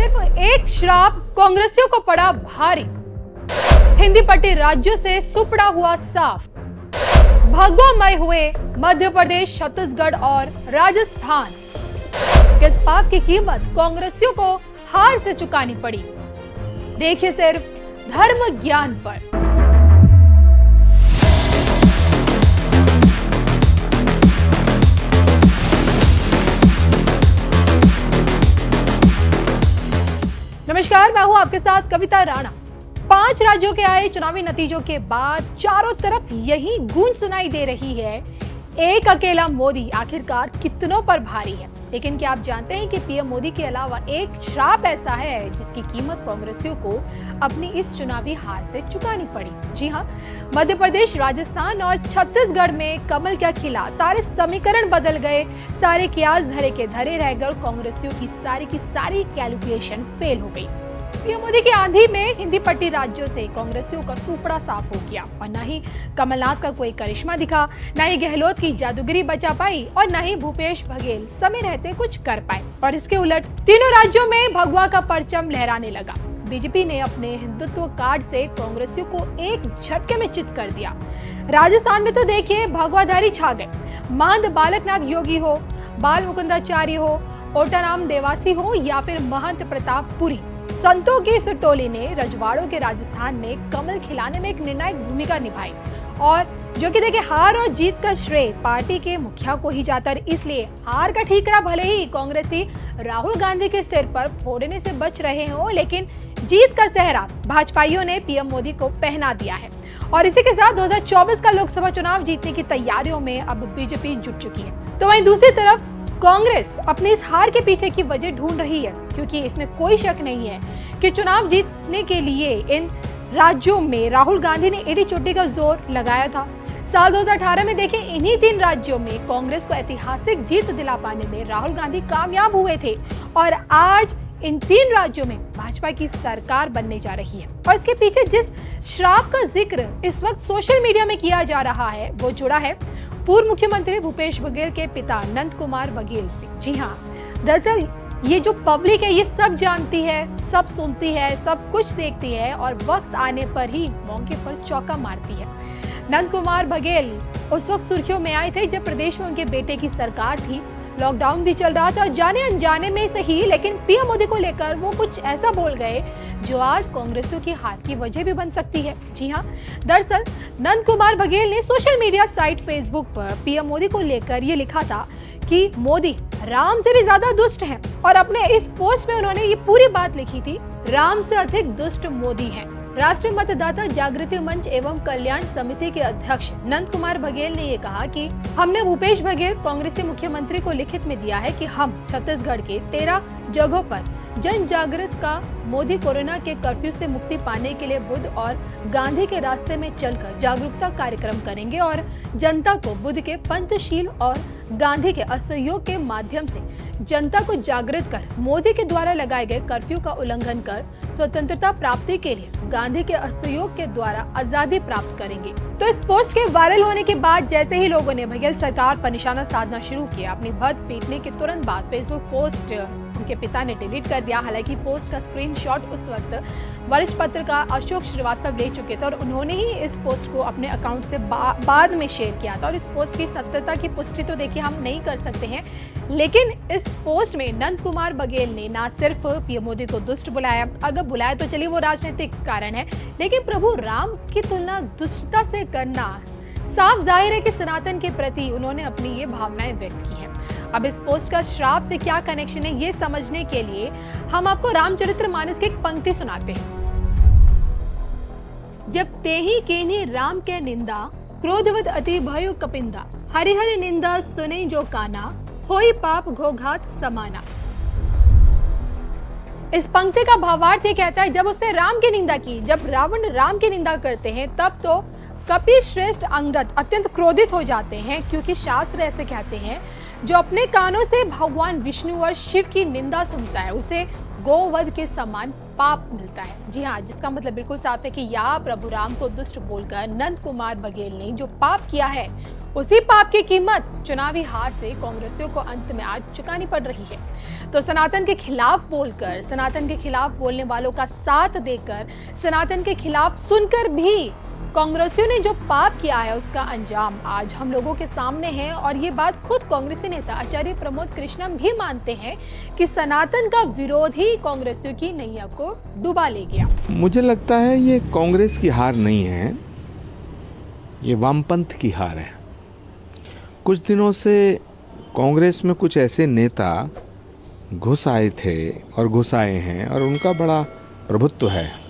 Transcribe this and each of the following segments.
सिर्फ एक श्राप कांग्रेसियों को पड़ा भारी। हिंदी पट्टी राज्यों से सुपड़ा हुआ साफ। भगवामय हुए मध्य प्रदेश, छत्तीसगढ़ और राजस्थान। किस पाप की कीमत कांग्रेसियों को हार से चुकानी पड़ी, देखिए सिर्फ धर्म ज्ञान पर। नमस्कार, मैं हूं आपके साथ कविता राणा। 5 राज्यों के आए चुनावी नतीजों के बाद चारों तरफ यही गूंज सुनाई दे रही है, एक अकेला मोदी आखिरकार कितनों पर भारी है। लेकिन क्या आप जानते हैं कि पीएम मोदी के अलावा एक श्राप ऐसा है जिसकी कीमत कांग्रेसियों को अपनी इस चुनावी हार से चुकानी पड़ी। जी हां, मध्य प्रदेश, राजस्थान और छत्तीसगढ़ में कमल क्या खिला, सारे समीकरण बदल गए, सारे कियास धरे के धरे रह गए और कांग्रेसियों की सारी कैलकुलेशन फेल हो गई। पीएम मोदी की आंधी में हिंदी पट्टी राज्यों से कांग्रेसियों का सुपड़ा साफ हो गया और न ही कमलनाथ का कोई करिश्मा दिखा, न ही गहलोत की जादूगरी बचा पाई और न ही भूपेश बघेल समय रहते कुछ कर पाए। और इसके उलट तीनों राज्यों में भगवा का परचम लहराने लगा। बीजेपी ने अपने हिंदुत्व कार्ड से कांग्रेसियों को एक झटके में चित कर दिया। राजस्थान में तो देखिए भगवाधारी छा गए। महंत बालकनाथ योगी हो, बाल मुकुंदाचार्य हो, ओटाराम देवासी हो या फिर महंत प्रताप पुरी, संतों की इस टोली ने रजवाड़ों के राजस्थान में कमल खिलाने में एक निर्णायक भूमिका निभाई और जो कि देखिए हार और जीत का श्रेय पार्टी के मुखिया को ही जाता है। इसलिए हार का ठीकरा भले ही कांग्रेसी राहुल गांधी के सिर पर फोड़ने से बच रहे हो, लेकिन जीत का सेहरा भाजपाइयों ने पीएम मोदी को पहना दिया है। और इसी के साथ 2024 का लोकसभा चुनाव जीतने की तैयारियों में अब बीजेपी जुट चुकी है। तो वहीं दूसरी तरफ कांग्रेस अपनी इस हार के पीछे की वजह ढूंढ रही है, क्योंकि इसमें कोई शक नहीं है कि चुनाव जीतने के लिए इन राज्यों में राहुल गांधी ने एड़ी चोटी का जोर लगाया था। साल 2018 में देखिए इन्हीं 3 राज्यों में कांग्रेस को ऐतिहासिक जीत दिला पाने में राहुल गांधी कामयाब हुए थे और आज इन 3 राज्यों में भाजपा की सरकार बनने जा रही है। और इसके पीछे जिस श्राप का जिक्र इस वक्त सोशल मीडिया में किया जा रहा है वो जुड़ा है पूर्व मुख्यमंत्री भूपेश बघेल के पिता नंद कुमार बघेल से। जी हाँ, दरअसल ये जो पब्लिक है ये सब जानती है, सब सुनती है, सब कुछ देखती है और वक्त आने पर ही मौके पर चौका मारती है। नंद कुमार बघेल उस वक्त सुर्खियों में आए थे जब प्रदेश में उनके बेटे की सरकार थी, लॉकडाउन भी चल रहा था और जाने अनजाने में सही लेकिन पीएम मोदी को लेकर वो कुछ ऐसा बोल गए जो आज कांग्रेसियों की हार की वजह भी बन सकती है। जी हाँ, दरअसल नंद कुमार बघेल ने सोशल मीडिया साइट फेसबुक पर पीएम मोदी को लेकर ये लिखा था कि मोदी राम से भी ज्यादा दुष्ट हैं और अपने इस पोस्ट में उन्होंने ये पूरी बात लिखी थी, राम से अधिक दुष्ट मोदी है। राष्ट्रीय मतदाता जागृति मंच एवं कल्याण समिति के अध्यक्ष नंद कुमार बघेल ने ये कहा कि हमने भूपेश बघेल कांग्रेसी मुख्यमंत्री को लिखित में दिया है कि हम छत्तीसगढ़ के 13 जगहों पर जन जागृत का मोदी कोरोना के कर्फ्यू से मुक्ति पाने के लिए बुद्ध और गांधी के रास्ते में चलकर जागरूकता कार्यक्रम करेंगे और जनता को बुद्ध के पंचशील और गांधी के असहयोग के माध्यम से जनता को जागृत कर मोदी के द्वारा लगाए गए कर्फ्यू का उल्लंघन कर स्वतंत्रता प्राप्ति के लिए गांधी के असहयोग के द्वारा आजादी प्राप्त करेंगे। तो इस पोस्ट के वायरल होने के बाद जैसे ही लोगों ने बघेल सरकार पर निशाना साधना शुरू किया, अपनी भद पीटने के तुरंत बाद फेसबुक पोस्ट उनके पिता ने डिलीट कर दिया। हालांकि पोस्ट का स्क्रीनशॉट उस वक्त वरिष्ठ पत्रकार अशोक श्रीवास्तव ले चुके थे और उन्होंने ही इस पोस्ट को अपने अकाउंट से बाद में शेयर किया था। और इस पोस्ट की सत्यता की पुष्टि तो देखिए हम नहीं कर सकते हैं, लेकिन इस पोस्ट में नंद कुमार बघेल ने ना सिर्फ पीएम मोदी को दुष्ट बुलाया, अगर बुलाया तो चलिए वो राजनीतिक कारण है, लेकिन प्रभु राम की तुलना दुष्टता से करना साफ जाहिर है कि सनातन के प्रति उन्होंने अपनी ये भावनाएं व्यक्त की हैं। अब इस पोस्ट का श्राप से क्या कनेक्शन है ये समझने के लिए हम आपको रामचरितमानस की एक पंक्ति सुनाते हैं। जब तेहि केनि राम के निंदा, क्रोधवत अति भयो कपिंदा, हरि हरि निंदा सुने जो काना, होई पाप घोघात समाना। इस पंक्ति का भावार्थ ये कहता है जब उसने राम की निंदा की, जब रावण राम की निंदा करते हैं तब तो कपि श्रेष्ठ अंगद अत्यंत क्रोधित हो जाते हैं, क्योंकि शास्त्र ऐसे कहते हैं जो अपने कानों से भगवान विष्णु और शिव की निंदा सुनता है उसे गोवध के समान पाप मिलता है। जी हाँ, जिसका मतलब बिल्कुल साफ है कि या प्रभु राम को दुष्ट बोलकर नंद कुमार बघेल ने जो पाप किया है, उसी पाप की कीमत चुनावी हार से कांग्रेसियों को अंत में आज चुकानी पड़ रही है। तो सनातन के खिलाफ बोलकर, सनातन के खिलाफ बोलने वालों का साथ देकर, सनातन के खिलाफ सुनकर भी कांग्रेसियों ने जो पाप किया है, उसका अंजाम आज हम लोगों के सामने है। और ये बात खुद कांग्रेसी नेता आचार्य प्रमोद कृष्णम भी मानते हैं कि सनातन का विरोध ही कांग्रेसियों की नैया को डुबा ले गया। मुझे लगता है ये कांग्रेस की हार नहीं है, ये वामपंथ की हार है। कुछ दिनों से कांग्रेस में कुछ ऐसे नेता घुस आए थे और घुस आए हैं और उनका बड़ा प्रभुत्व है।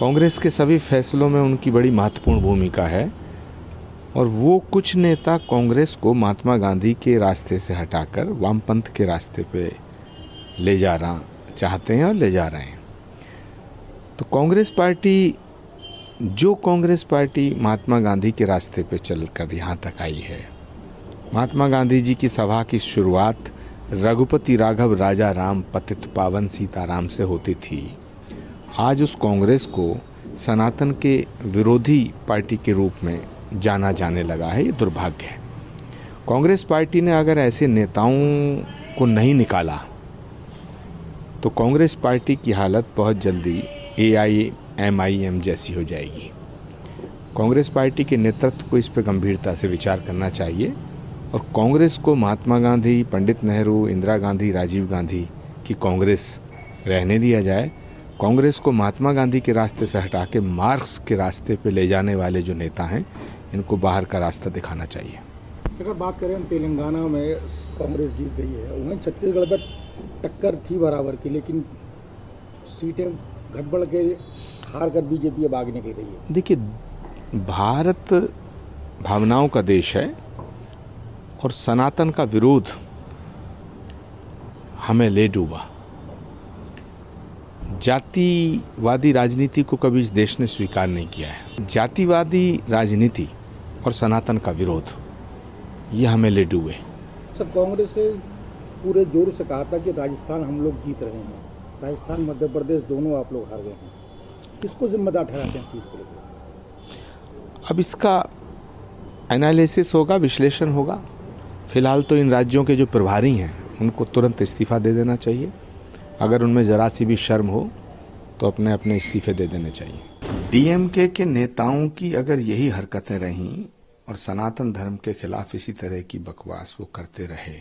कांग्रेस के सभी फैसलों में उनकी बड़ी महत्वपूर्ण भूमिका है और वो कुछ नेता कांग्रेस को महात्मा गांधी के रास्ते से हटाकर वामपंथ के रास्ते पे ले जाना चाहते हैं और ले जा रहे हैं। तो कांग्रेस पार्टी महात्मा गांधी के रास्ते पे चलकर यहाँ तक आई है। महात्मा गांधी जी की सभा की शुरुआत रघुपति राघव राजा राम पतित पावन सीताराम से होती थी। आज उस कांग्रेस को सनातन के विरोधी पार्टी के रूप में जाना जाने लगा है। ये दुर्भाग्य है। कांग्रेस पार्टी ने अगर ऐसे नेताओं को नहीं निकाला तो कांग्रेस पार्टी की हालत बहुत जल्दी AIMIM जैसी हो जाएगी। कांग्रेस पार्टी के नेतृत्व को इस पर गंभीरता से विचार करना चाहिए और कांग्रेस को महात्मा गांधी, पंडित नेहरू, इंदिरा गांधी, राजीव गांधी की कांग्रेस रहने दिया जाए। कांग्रेस को महात्मा गांधी के रास्ते से हटा के मार्क्स के रास्ते पे ले जाने वाले जो नेता हैं, इनको बाहर का रास्ता दिखाना चाहिए। अगर बात करें तेलंगाना में कांग्रेस जीत गई है, वहीं छत्तीसगढ़ में टक्कर थी बराबर की, लेकिन सीटें गड़बड़ के हार कर बीजेपी अब आगे निकल गई है। देखिए, भारत भावनाओं का देश है और सनातन का विरोध हमें ले डूबा। जातिवादी राजनीति को कभी इस देश ने स्वीकार नहीं किया है। जातिवादी राजनीति और सनातन का विरोध, ये हमें ले डूबे। सब कांग्रेस ने पूरे जोर से कहा था कि राजस्थान हम लोग जीत रहे हैं, राजस्थान मध्य प्रदेश दोनों आप लोग हार गए हैं। किसको जिम्मेदार ठहराते हैं इस चीज को लेकर? अब इसका एनालिसिस होगा, विश्लेषण होगा। फिलहाल तो इन राज्यों के जो प्रभारी हैं उनको तुरंत इस्तीफा दे देना चाहिए। अगर उनमें जरा सी भी शर्म हो तो अपने अपने इस्तीफे दे देने चाहिए। DMK के नेताओं की अगर यही हरकतें रहीं और सनातन धर्म के खिलाफ इसी तरह की बकवास वो करते रहे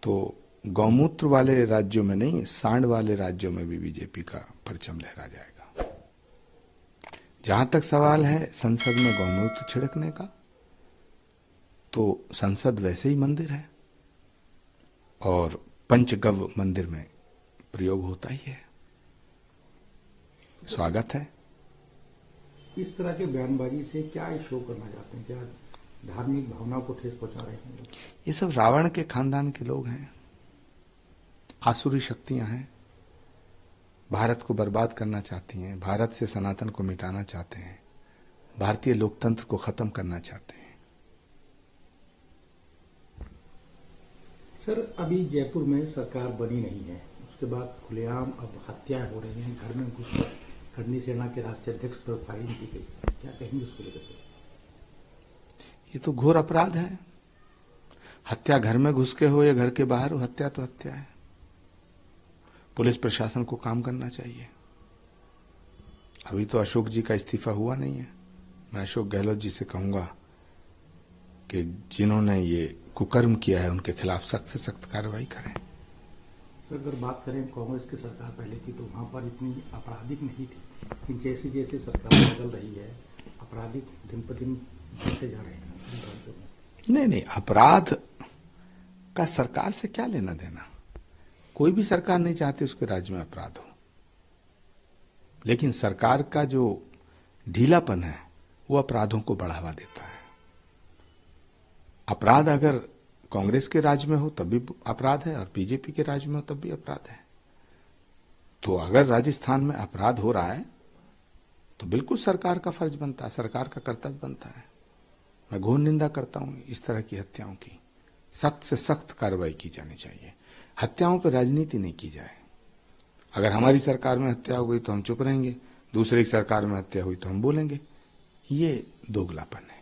तो गौमूत्र वाले राज्यों में नहीं, सांड वाले राज्यों में भी बीजेपी का परचम लहरा जाएगा। जहां तक सवाल है संसद में गौमूत्र छिड़कने का, तो संसद वैसे ही मंदिर है और पंचगव्य मंदिर में प्रयोग होता ही है। स्वागत है। इस तरह के बयानबाजी से क्या शो करना चाहते हैं? क्या धार्मिक भावनाओं को ठेस पहुंचा रहे हैं? ये सब रावण के खानदान के लोग हैं, आसुरी शक्तियां हैं, भारत को बर्बाद करना चाहती हैं, भारत से सनातन को मिटाना चाहते हैं, भारतीय लोकतंत्र को खत्म करना चाहते हैं। सर, अभी जयपुर में सरकार बनी नहीं है, उसके बाद खुलेआम अब हत्याएं हो रही हैं, घर में घुसकर करनी सेना के राष्ट्रीय अध्यक्ष पर फायरिंग की गई। क्या कहेंगे उसको लेकर? ये तो घोर अपराध है। हत्या घर में घुस के हो या घर के बाहर हो, हत्या तो हत्या है। पुलिस प्रशासन को काम करना चाहिए। अभी तो अशोक जी का इस्तीफा हुआ नहीं है। मैं अशोक गहलोत जी से कहूंगा कि जिन्होंने ये कुकर्म किया है उनके खिलाफ सख्त से सख्त कार्रवाई करें। सर, अगर बात करें कांग्रेस की सरकार पहले थी तो वहां पर इतनी आपराधिक नहीं थी, लेकिन जैसे जैसे सरकार बदल रही है आपराधिक दिन पर दिन बढ़ते जा रहे हैं। नहीं, अपराध का सरकार से क्या लेना देना। कोई भी सरकार नहीं चाहती उसके राज्य में अपराध हो, लेकिन सरकार का जो ढीलापन है वो अपराधों को बढ़ावा देता है। अपराध अगर कांग्रेस के राज में हो तब भी अपराध है और बीजेपी के राज में हो तब भी अपराध है। तो अगर राजस्थान में अपराध हो रहा है तो बिल्कुल सरकार का फर्ज बनता है, सरकार का कर्तव्य बनता है। मैं घोर निंदा करता हूं इस तरह की हत्याओं की। सख्त से सख्त कार्रवाई की जानी चाहिए। हत्याओं पर राजनीति नहीं की जाए। अगर हमारी सरकार में हत्या हो गई तो हम चुप रहेंगे, दूसरे की सरकार में हत्या हुई तो हम बोलेंगे। ये दोगलापन है।